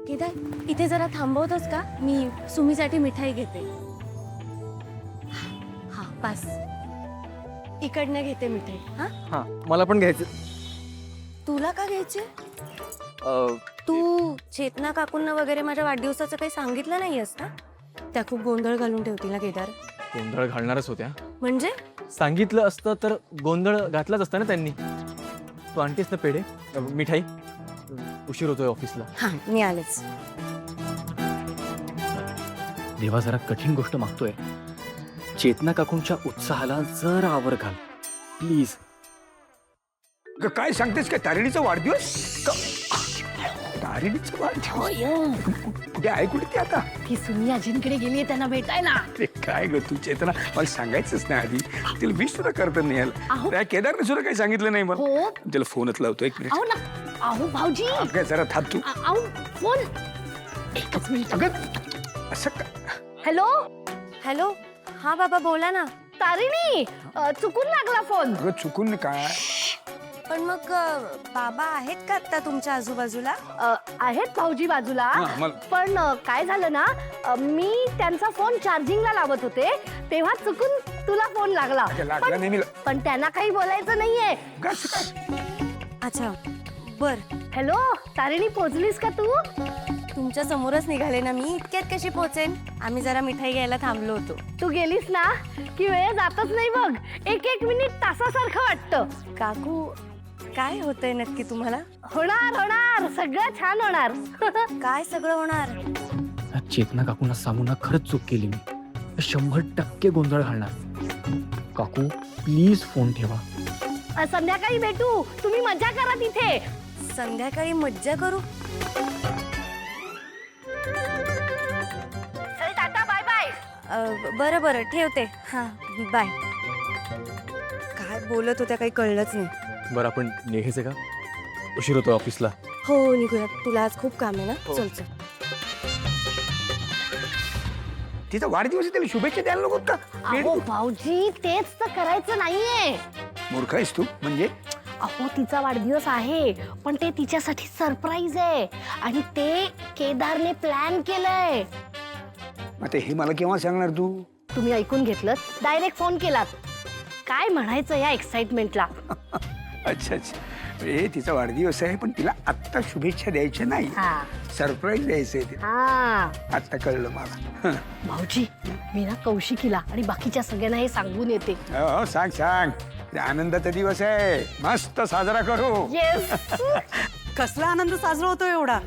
केदार इथे जरा थांबवतोस का? मी सुमीसाठी मिठाई घेते. हा पास. इकडनं घेते मिठाई. हा हा मला पण घ्यायचं. तुला का घ्यायचे? तू चेतना काकूंना वगैरे माझ्या वाढदिवसाचं काही सांगितलं नाहीयेस ना? त्या खूप गोंधळ घालून ठेवतील ना केदार. गोंधळ घालणारच होत्या. म्हणजे सांगितलं असतं तर गोंधळ घातलाच असता ना त्यांनी. तू आणतेस ना पेढे मिठाई. उशीर होतोय ऑफिसला. हा मी आलेच. देवा जरा कठीण गोष्ट मागतोय. चेतना काकूंच्या उत्साहाला जरा आवर घाल प्लीज. काय सांगतेस काय? तारिणीचा वाढदिवस? तारिणीचा वाढदिवस कुठे आहे? कुठे ती आता? ती सुमी आजींकडे गेली त्यांना भेटायला. अरे काय ग तू चेतना, मला सांगायचंच नाही आधी. तिला विश सुद्धा करता नाही आलं. त्या केदारने सुद्धा काही सांगितलं नाही मला. हो. तिला फोनच लावतो. एक मिनिट. अहो ना, अहो भाऊजी. काय जरा थांब तू. अहो फोन. एकच मिनिट. अगं असं का? Hello hello. हा बाबा बोला ना. तारिणी, चुकून लागला फोन. अगं चुकून काय? पण मग बाबा आहेत का आता तुमच्या आजूबाजूला? आहेत भाऊजी बाजूला. हा, पण काय झालं ना, मी त्यांचा फोन चार्जिंगला लावत होते तेव्हा चुकून तुला फोन लागला. लागला नाही मी. पण त्यांना काही बोलायचं नाहीये. कसं काय? अच्छा बर. हॅलो तारिणी, पोहोचलीस का तू? तुमच्या समोरच निघाले ना मी. इतक्यात कशी पोहोचेन? आम्ही जरा मिठाई घ्यायला थांबलो होतो. तू गेलीस ना की वेळ जातच नाही बघ. एक एक मिनिट तासासारखं वाटतं. काकू काय होतंय नक्की तुम्हाला? होणार होणार, सगळं छान होणार. काय सगळं होणार? चेतना काकूंना सांगून ना खरंच चूक केली मी. 100% गोंधळ घालणार. काकू प्लीज फोन ठेवा. संध्याकाळी भेटू. तुम्ही मजा करा तिथे. संध्याकाळी मज्जा करू. चल टाटा, बाय बाय. बरं बरं ठेवते. हा बाय. काय बोलत होत्या काही कळलंच नाही. बरं आपण निघायचं का? उशीर होतोय ऑफिसला. हो निघूयात. तुला आज खूप काम आहे ना. चल चल. तिचा वाढदिवस आहे, त्याला शुभेच्छा द्यायला नको का? अहो भाऊजी, तेच तर करायचं नाहीये. मूर्ख आहेस तू म्हणजे? अहो तिचा वाढदिवस आहे पण ते तिच्यासाठी सरप्राईज आहे आणि ते केदारने प्लॅन केलंय. आता हे मला केव्हा सांगणार तू? तुम्ही ऐकून घेतलं, डायरेक्ट फोन केलात. काय म्हणायचं या एक्साइटमेंटला? अच्छा अच्छा. हे तिचा वाढदिवस आहे पण तिला आत्ता शुभेच्छा द्यायच्या नाही, हा सरप्राईज द्यायचंय तिला. हा आत्ता कळलं मला. भाऊजी, मी ना कौशिकीला आणि बाकीच्या सगळ्यांना हे सांगून येते. हो सांग सांग. आनंदाचा दिवस आहे, मस्त साजरा करू. येस. कसला आनंद साजरा होतो एवढा?